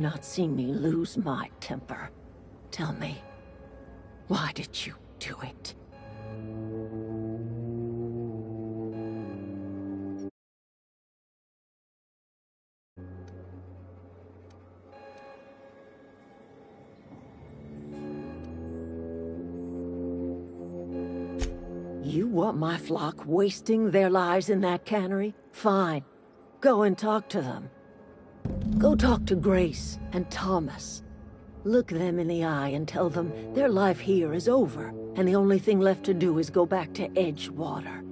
Not seen me lose my temper. Tell me, why did you do it? You want my flock wasting their lives in that cannery? Fine. Go and talk to them. Go talk to Grace and Thomas. Look them in the eye and tell them their life here is over, and the only thing left to do is go back to Edgewater.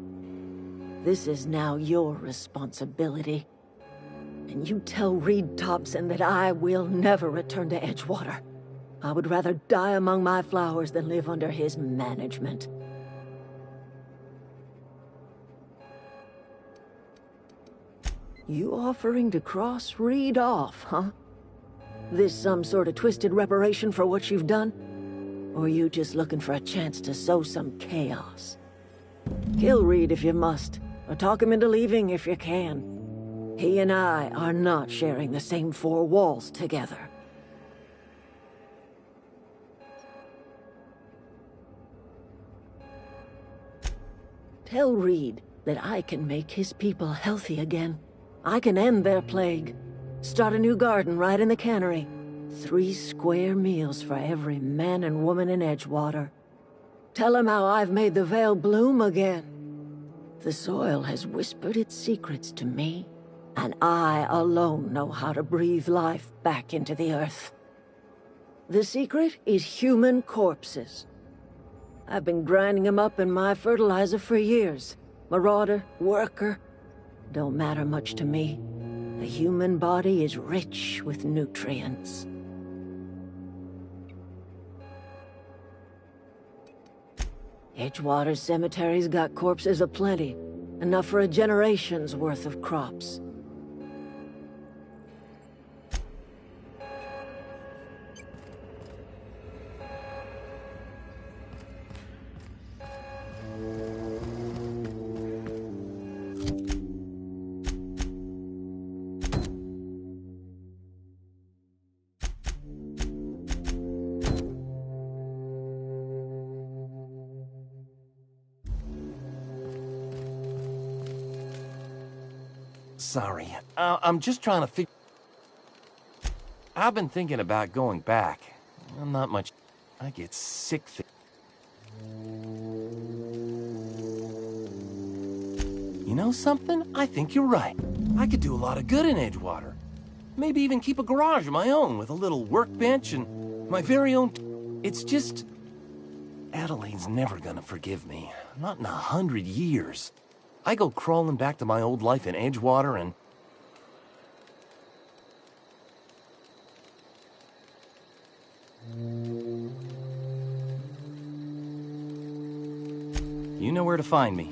This is now your responsibility. And you tell Reed Thompson that I will never return to Edgewater. I would rather die among my flowers than live under his management. You offering to cross Reed off, huh? This some sort of twisted reparation for what you've done? Or you just looking for a chance to sow some chaos? Kill Reed if you must, or talk him into leaving if you can. He and I are not sharing the same four walls together. Tell Reed that I can make his people healthy again. I can end their plague. Start a new garden right in the cannery. 3 square meals for every man and woman in Edgewater. Tell him how I've made the Vale bloom again. The soil has whispered its secrets to me, and I alone know how to breathe life back into the earth. The secret is human corpses. I've been grinding them up in my fertilizer for years. Marauder, worker, don't matter much to me. The human body is rich with nutrients. Edgewater's cemetery's got corpses aplenty, enough for a generation's worth of crops. Sorry, I'm just trying to figure... I've been thinking about going back. Not much. I get sick. You know something? I think you're right. I could do a lot of good in Edgewater. Maybe even keep a garage of my own with a little workbench and my very own... It's just... Adelaide's never gonna forgive me. Not in 100 years. I go crawling back to my old life in Edgewater and... You know where to find me.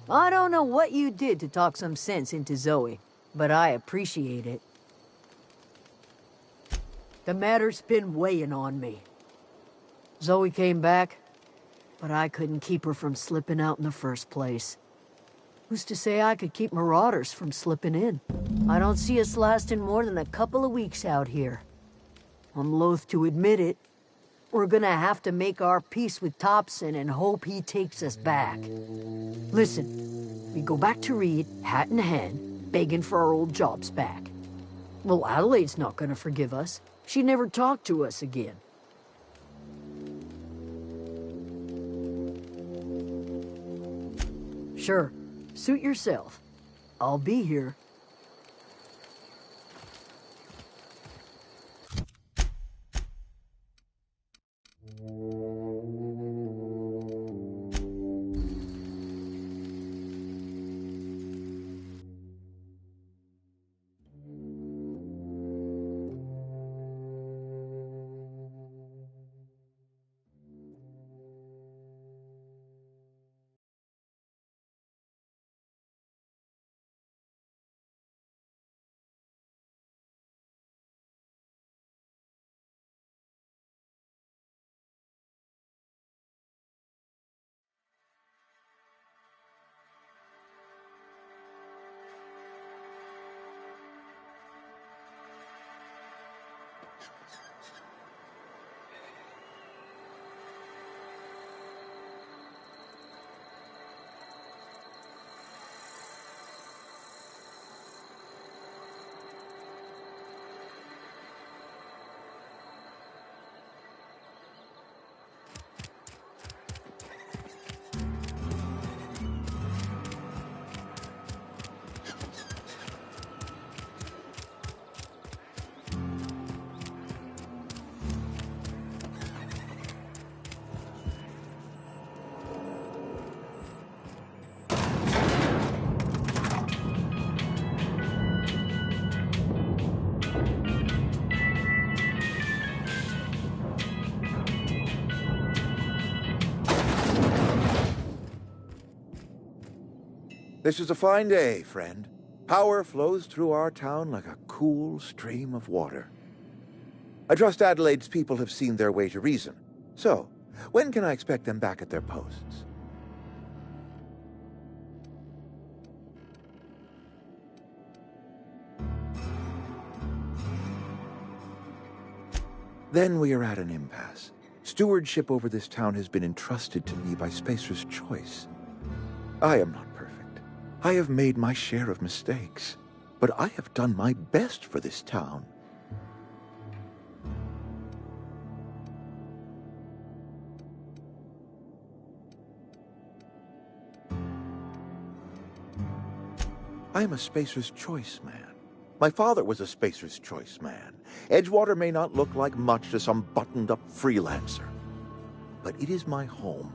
I don't know what you did to talk some sense into Zoe, but I appreciate it. The matter's been weighing on me. Zoe came back, but I couldn't keep her from slipping out in the first place. Who's to say I could keep marauders from slipping in? I don't see us lasting more than a couple of weeks out here. I'm loath to admit it. We're gonna have to make our peace with Thompson and hope he takes us back. Listen, we go back to Reed, hat in hand, begging for our old jobs back. Well, Adelaide's not gonna forgive us. She never talked to us again. Sure, suit yourself. I'll be here. This is a fine day, friend. Power flows through our town like a cool stream of water. I trust Adelaide's people have seen their way to reason. So, when can I expect them back at their posts? Then we are at an impasse. Stewardship over this town has been entrusted to me by Spacer's Choice. I am not perfect. I have made my share of mistakes, but I have done my best for this town. I am a Spacer's Choice man. My father was a Spacer's Choice man. Edgewater may not look like much to some buttoned-up freelancer, but it is my home.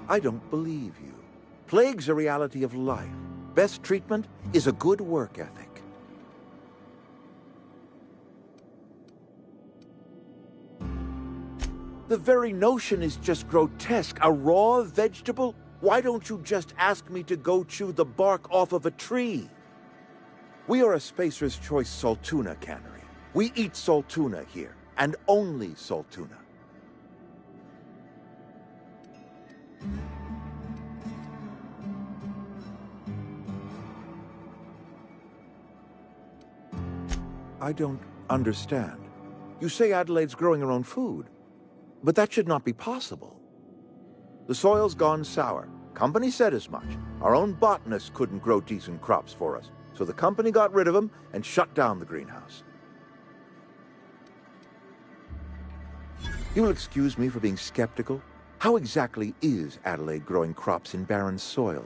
I don't believe you. Plague's a reality of life. Best treatment is a good work ethic. The very notion is just grotesque. A raw vegetable? Why don't you just ask me to go chew the bark off of a tree? We are a Spacer's Choice Saltuna cannery. We eat saltuna here, and only saltuna. I don't understand. You say Adelaide's growing her own food. But that should not be possible. The soil's gone sour. Company said as much. Our own botanists couldn't grow decent crops for us, so the company got rid of them and shut down the greenhouse. You will excuse me for being skeptical. How exactly is Adelaide growing crops in barren soil?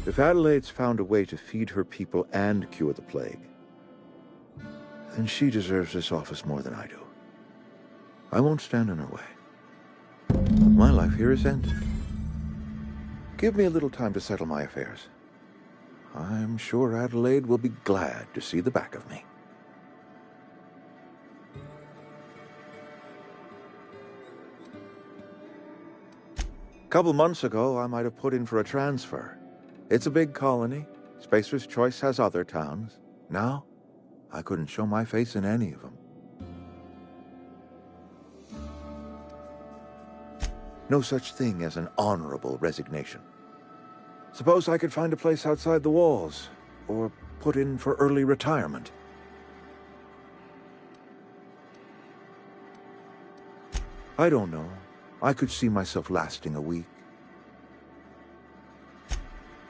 If Adelaide's found a way to feed her people and cure the plague, then she deserves this office more than I do. I won't stand in her way. My life here is ended. Give me a little time to settle my affairs. I'm sure Adelaide will be glad to see the back of me. A couple months ago, I might have put in for a transfer. It's a big colony. Spacer's Choice has other towns. Now, I couldn't show my face in any of them. No such thing as an honorable resignation. Suppose I could find a place outside the walls, or put in for early retirement. I don't know. I could see myself lasting a week.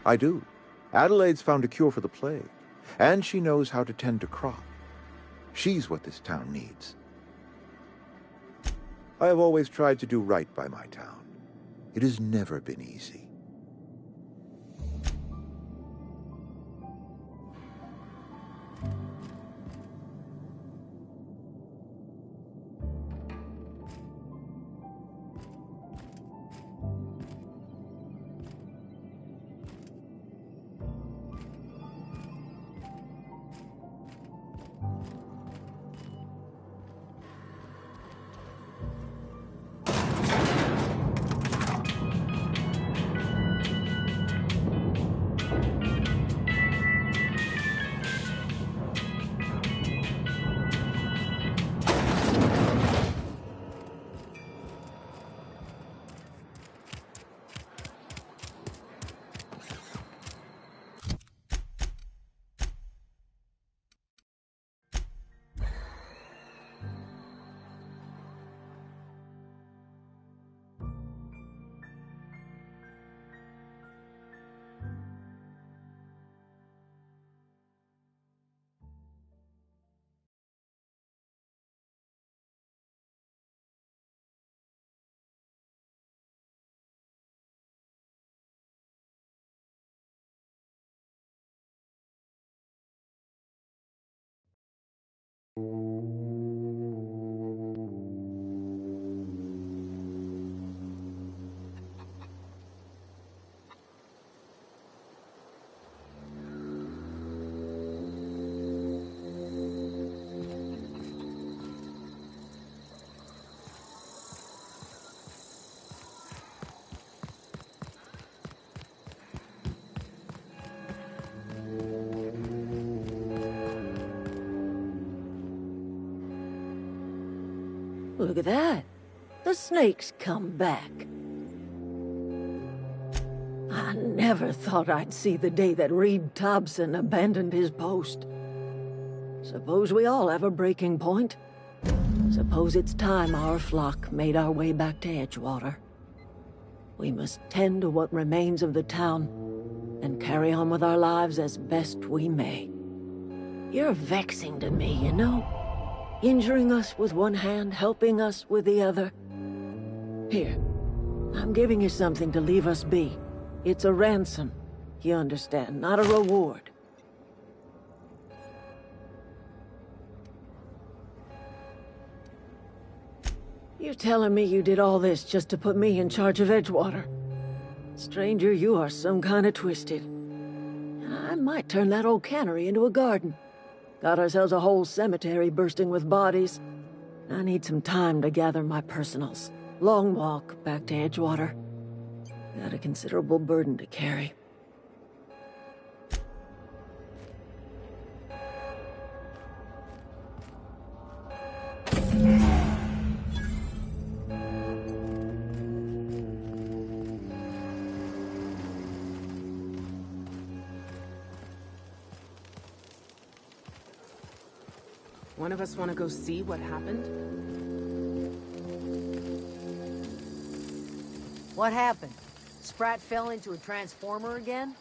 I do. Adelaide's found a cure for the plague, and she knows how to tend to crop. She's what this town needs. I have always tried to do right by my town. It has never been easy. Look at that. The snake's come back. I never thought I'd see the day that Reed Thompson abandoned his post. Suppose we all have a breaking point. Suppose it's time our flock made our way back to Edgewater. We must tend to what remains of the town and carry on with our lives as best we may. You're vexing to me, you know? Injuring us with one hand, helping us with the other. Here, I'm giving you something to leave us be. It's a ransom, you understand, not a reward. You're telling me you did all this just to put me in charge of Edgewater? Stranger, you are some kind of twisted. I might turn that old cannery into a garden. Got ourselves a whole cemetery bursting with bodies. I need some time to gather my personals. Long walk back to Edgewater. Got a considerable burden to carry. One of us want to go see what happened? What happened? Sprat fell into a transformer again?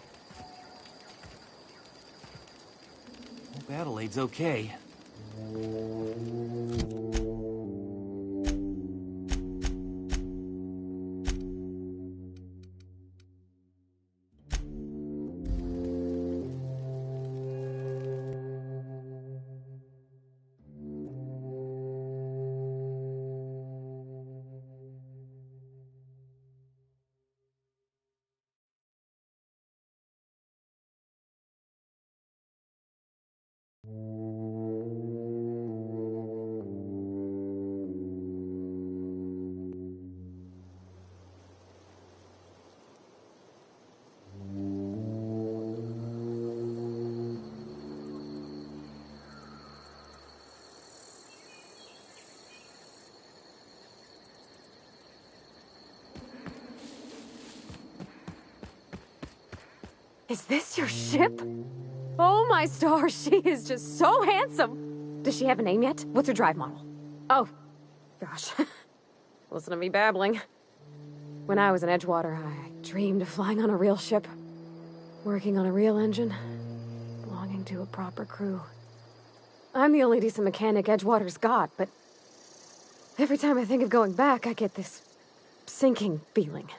Hope Adelaide's okay. Is this your ship? Oh my stars, she is just so handsome! Does she have a name yet? What's her drive model? Oh, gosh. Listen to me babbling. When I was in Edgewater, I dreamed of flying on a real ship, working on a real engine, belonging to a proper crew. I'm the only decent mechanic Edgewater's got, but every time I think of going back, I get this sinking feeling.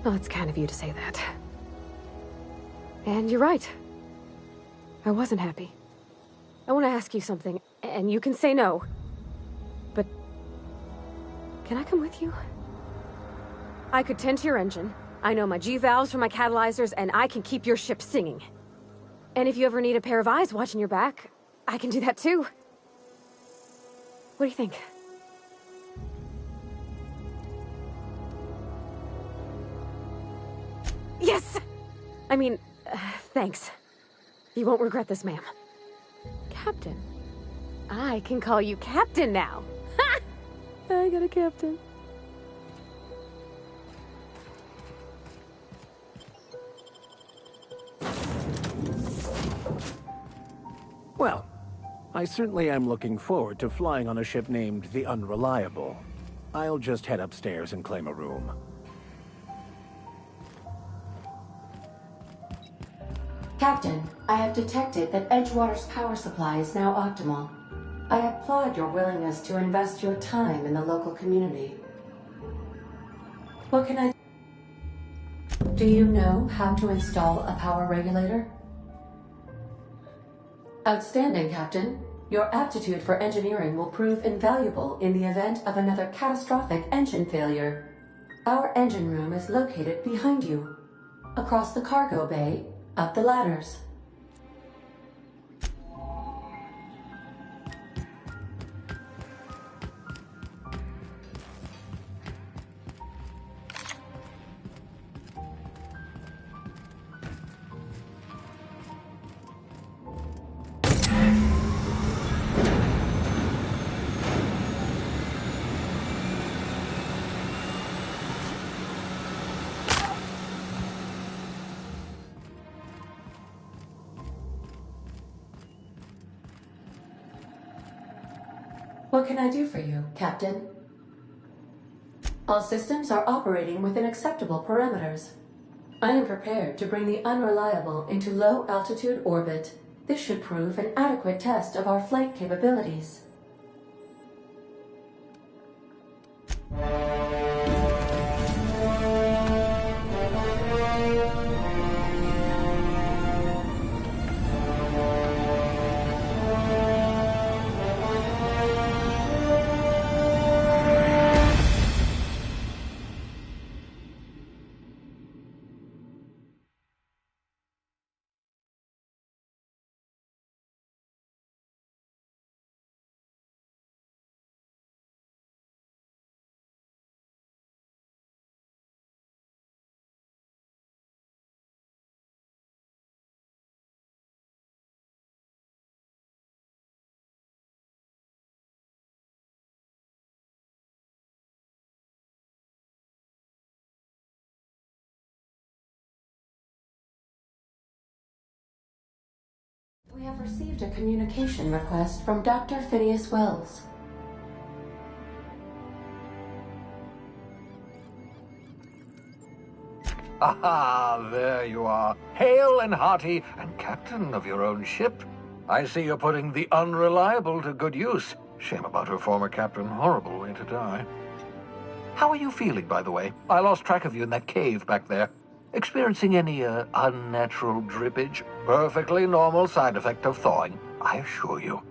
Well, it's kind of you to say that. And you're right. I wasn't happy. I want to ask you something, and you can say no. But can I come with you? I could tend to your engine. I know my G-valves for my catalyzers, and I can keep your ship singing. And if you ever need a pair of eyes watching your back, I can do that too. What do you think? Yes! I mean, thanks. You won't regret this, ma'am. Captain. I can call you Captain now. Ha! I got a captain. Well, I certainly am looking forward to flying on a ship named the Unreliable. I'll just head upstairs and claim a room. Captain, I have detected that Edgewater's power supply is now optimal. I applaud your willingness to invest your time in the local community. What can I do? Do you know how to install a power regulator? Outstanding, Captain. Your aptitude for engineering will prove invaluable in the event of another catastrophic engine failure. Our engine room is located behind you, across the cargo bay, up the ladders. What can I do for you, Captain? All systems are operating within acceptable parameters. I am prepared to bring the Unreliable into low-altitude orbit. This should prove an adequate test of our flight capabilities. We have received a communication request from Dr. Phineas Wells. Aha, there you are, hale and hearty, and captain of your own ship. I see you're putting the Unreliable to good use. Shame about her former captain, horrible way to die. How are you feeling, by the way? I lost track of you in that cave back there. Experiencing any, unnatural drippage? Perfectly normal side effect of thawing, I assure you.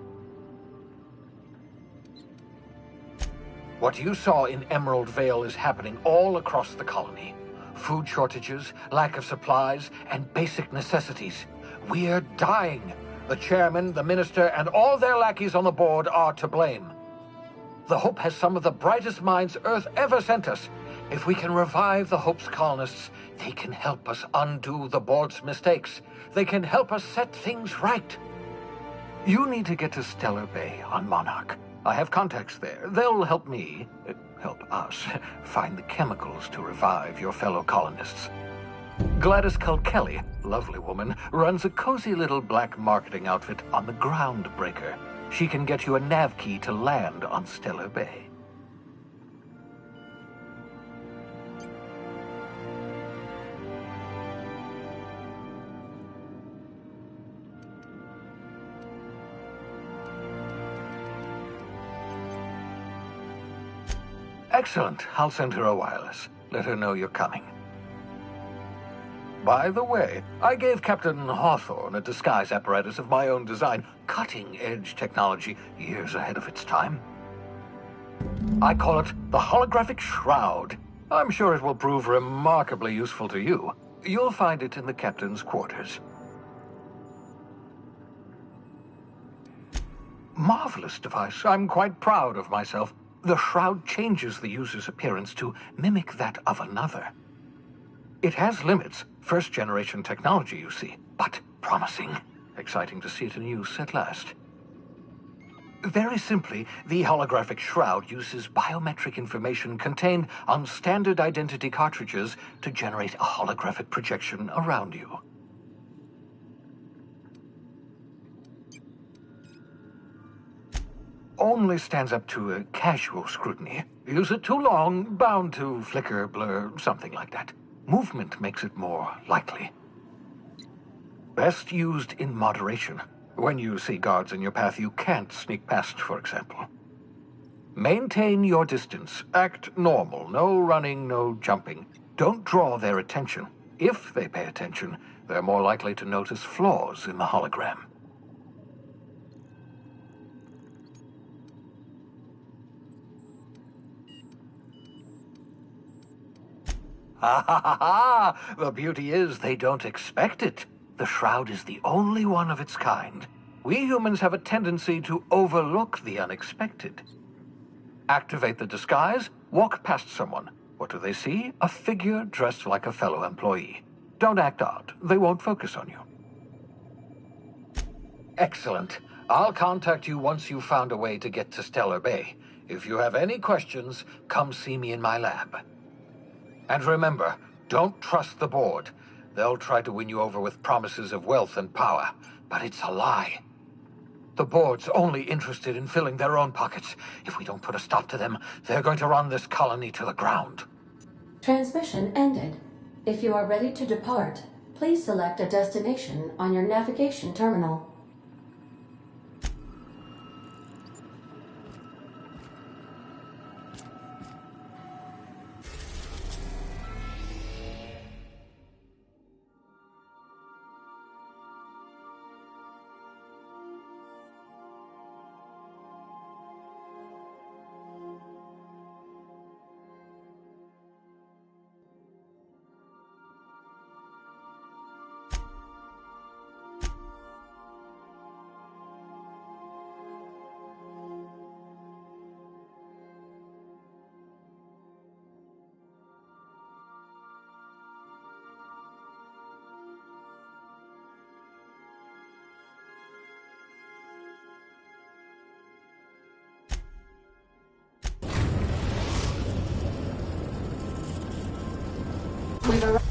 What you saw in Emerald Vale is happening all across the colony. Food shortages, lack of supplies, and basic necessities. We're dying. The chairman, the minister, and all their lackeys on the board are to blame. The Hope has some of the brightest minds Earth ever sent us. If we can revive the Hope's colonists, they can help us undo the board's mistakes. They can help us set things right. You need to get to Stellar Bay on Monarch. I have contacts there. They'll help me, help us, find the chemicals to revive your fellow colonists. Gladys Kelly, lovely woman, runs a cozy little black marketing outfit on the Groundbreaker. She can get you a nav key to land on Stellar Bay. Excellent. I'll send her a wireless. Let her know you're coming. By the way, I gave Captain Hawthorne a disguise apparatus of my own design, cutting-edge technology, years ahead of its time. I call it the Holographic Shroud. I'm sure it will prove remarkably useful to you. You'll find it in the captain's quarters. Marvelous device. I'm quite proud of myself. The shroud changes the user's appearance to mimic that of another. It has limits, first-generation technology, you see, but promising. Exciting to see it in use at last. Very simply, the holographic shroud uses biometric information contained on standard identity cartridges to generate a holographic projection around you. Only stands up to a casual scrutiny. Use it too long, bound to flicker, blur, something like that. Movement makes it more likely. Best used in moderation. When you see guards in your path you can't sneak past, for example. Maintain your distance. Act normal. No running, no jumping. Don't draw their attention. If they pay attention, they're more likely to notice flaws in the hologram. Ha ha ha ha! The beauty is they don't expect it. The shroud is the only one of its kind. We humans have a tendency to overlook the unexpected. Activate the disguise, walk past someone. What do they see? A figure dressed like a fellow employee. Don't act odd. They won't focus on you. Excellent. I'll contact you once you've found a way to get to Stellar Bay. If you have any questions, come see me in my lab. And remember, don't trust the board. They'll try to win you over with promises of wealth and power, but it's a lie. The board's only interested in filling their own pockets. If we don't put a stop to them, they're going to run this colony to the ground. Transmission ended. If you are ready to depart, please select a destination on your navigation terminal. We've arrived.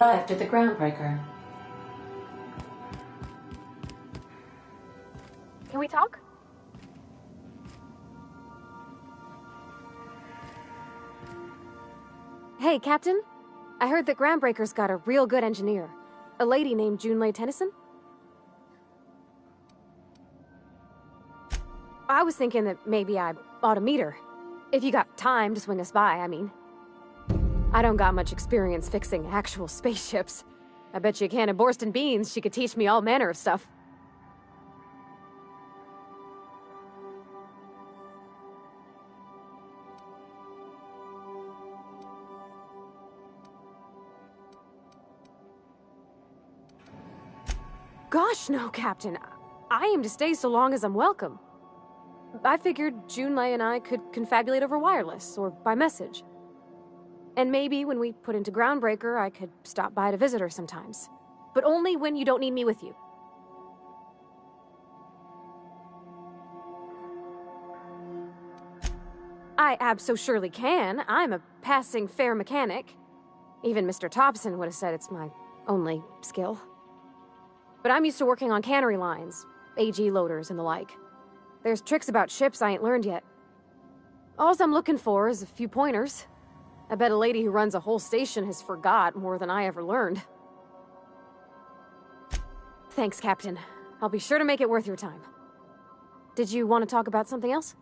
Arrived at the groundbreaker. Can we talk? Hey, Captain. I heard that Groundbreaker's got a real good engineer. A lady named Junlei Tennyson? I was thinking that maybe I ought to meet her. If you got time to swing us by, I mean. I don't got much experience fixing actual spaceships. I bet you a can of Borston beans she could teach me all manner of stuff. Gosh, no, Captain. I aim to stay so long as I'm welcome. I figured Junlei and I could confabulate over wireless, or by message. And maybe when we put into Groundbreaker, I could stop by to visit her sometimes. But only when you don't need me with you. I abso-surely can. I'm a passing fair mechanic. Even Mr. Thompson would have said it's my only skill. But I'm used to working on cannery lines, AG loaders and the like. There's tricks about ships I ain't learned yet. All I'm looking for is a few pointers. I bet a lady who runs a whole station has forgot more than I ever learned. Thanks, Captain. I'll be sure to make it worth your time. Did you want to talk about something else?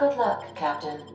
Good luck, Captain.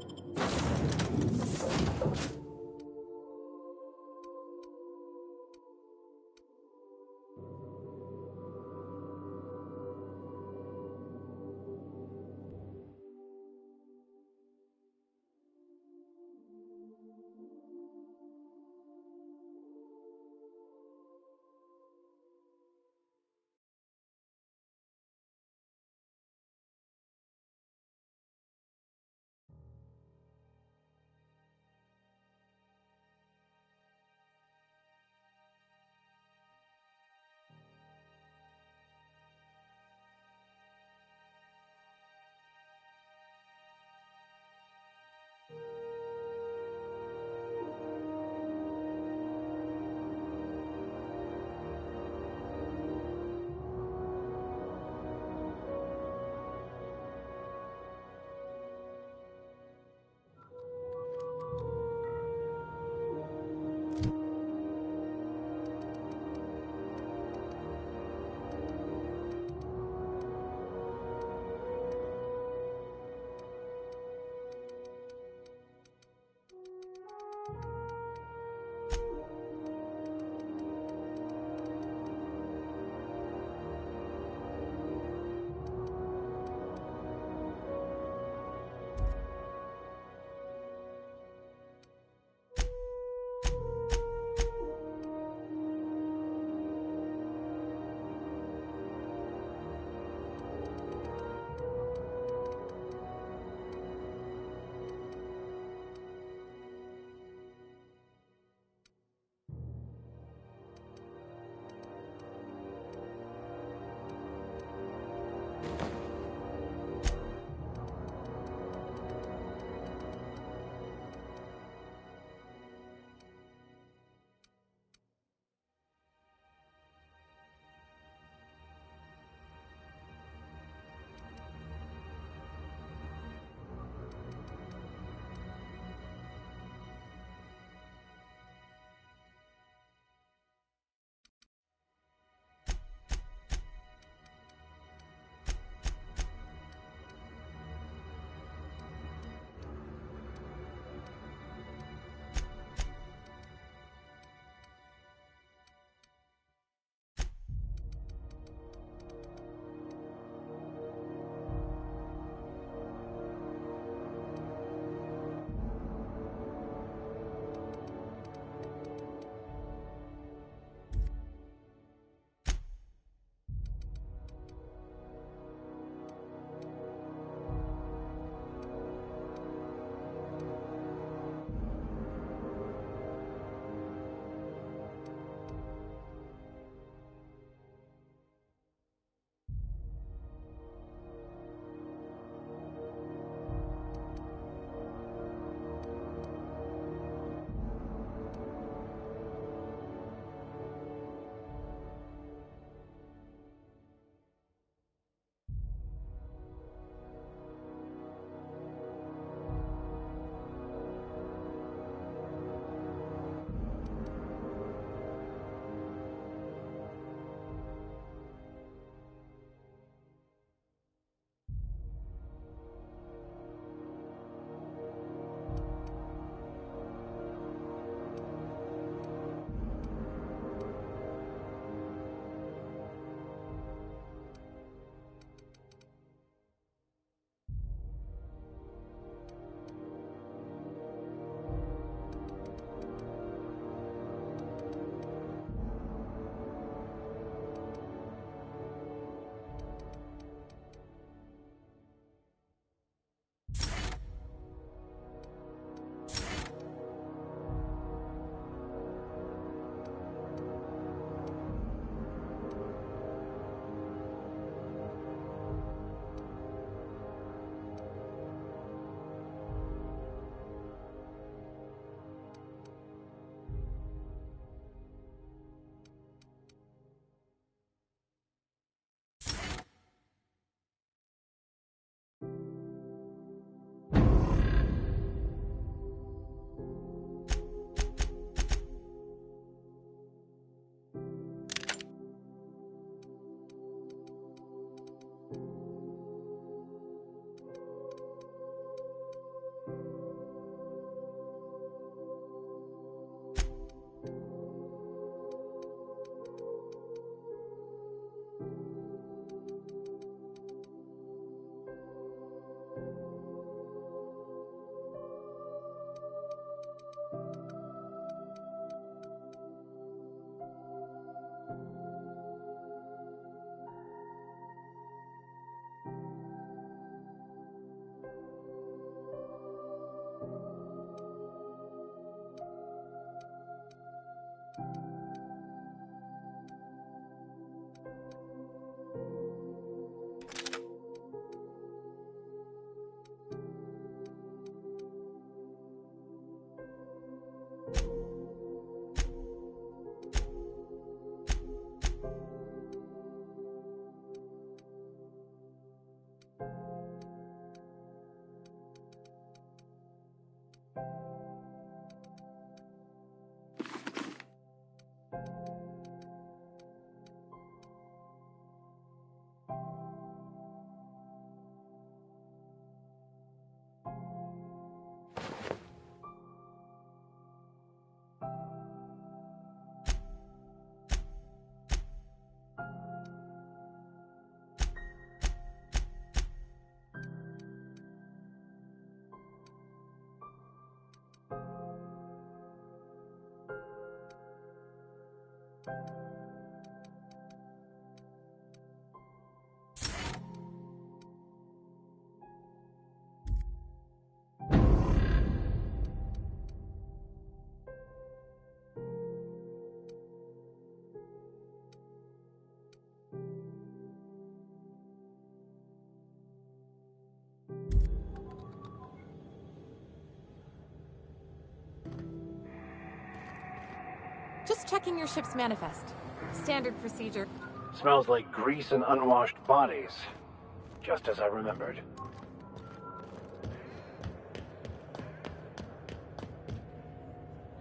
Just checking your ship's manifest. Standard procedure. Smells like grease and unwashed bodies. Just as I remembered.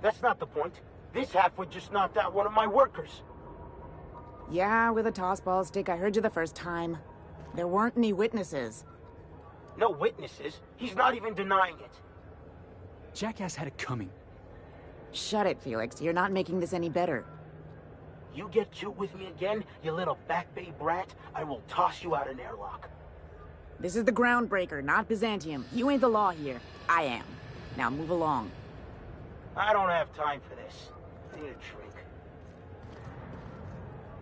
That's not the point. This halfwit just knocked out one of my workers. Yeah, with a tossball stick. I heard you the first time. There weren't any witnesses. No witnesses. He's not even denying it. Jackass had it coming. Shut it, Felix. You're not making this any better. You get cute with me again, you little Back Bay brat, I will toss you out an airlock. This is the Groundbreaker, not Byzantium. You ain't the law here. I am. Now move along. I don't have time for this. I need a drink.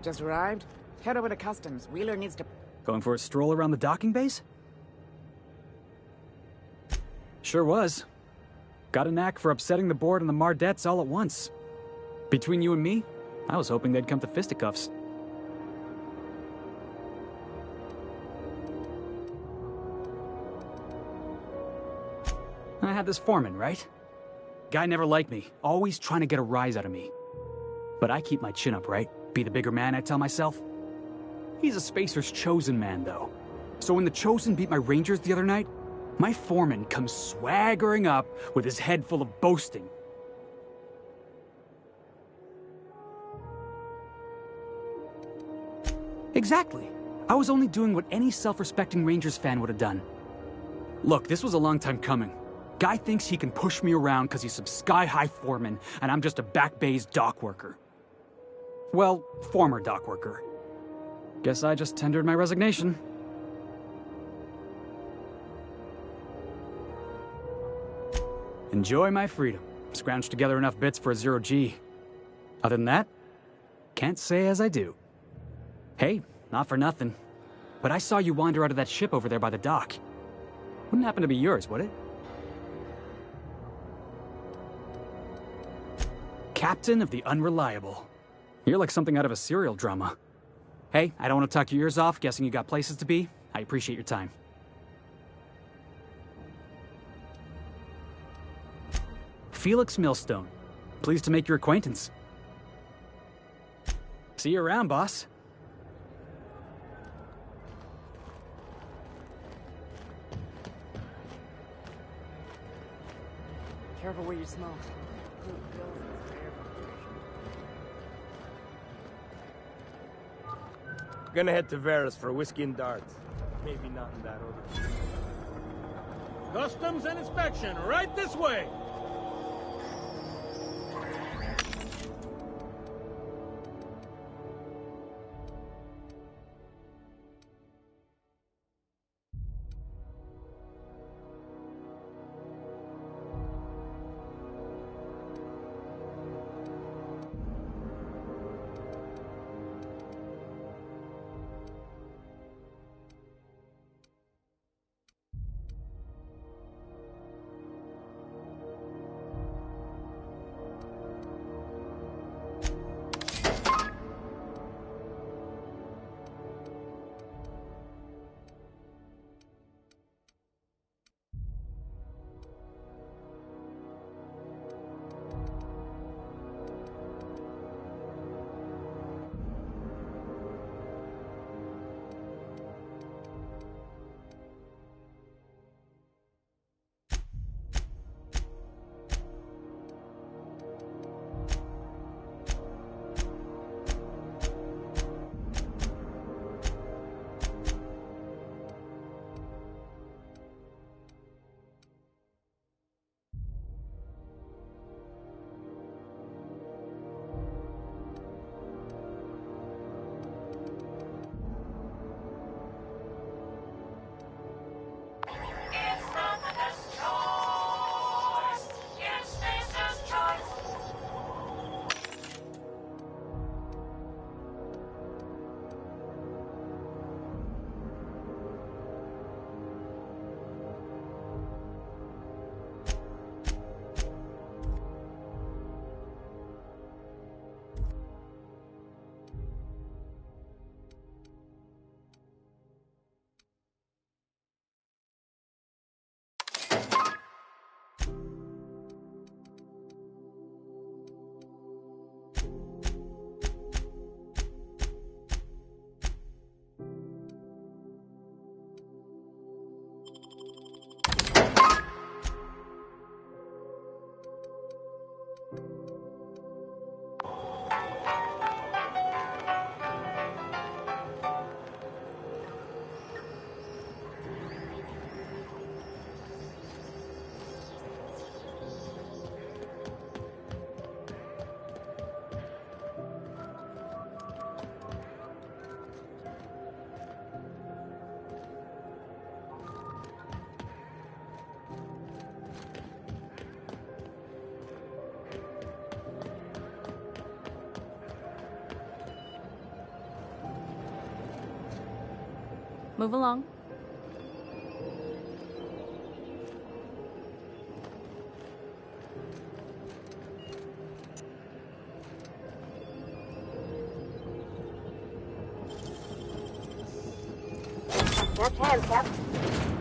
Just arrived? Head over to Customs. Wheeler needs to... Going for a stroll around the docking base? Sure was. Got a knack for upsetting the board and the Mardettes all at once. Between you and me, I was hoping they'd come to fisticuffs. I had this foreman, right? Guy never liked me, always trying to get a rise out of me. But I keep my chin up, right? Be the bigger man, I tell myself. He's a Spacer's chosen man, though. So when the Chosen beat my Rangers the other night, my foreman comes swaggering up with his head full of boasting. Exactly. I was only doing what any self-respecting Rangers fan would have done. Look, this was a long time coming. Guy thinks he can push me around because he's some sky-high foreman, and I'm just a Back Bay's dock worker. Well, former dock worker. Guess I just tendered my resignation. Enjoy my freedom. Scrounged together enough bits for a 0G. Other than that, can't say as I do. Hey, not for nothing, but I saw you wander out of that ship over there by the dock. Wouldn't happen to be yours, would it? Captain of the Unreliable. You're like something out of a serial drama. Hey, I don't want to talk your ears off, guessing you got places to be. I appreciate your time. Felix Millstone. Pleased to make your acquaintance. See you around, boss. Careful where you smoke. Gonna head to Varus for whiskey and darts. Maybe not in that order. Customs and inspection, right this way! Move along. Left hand, Cap.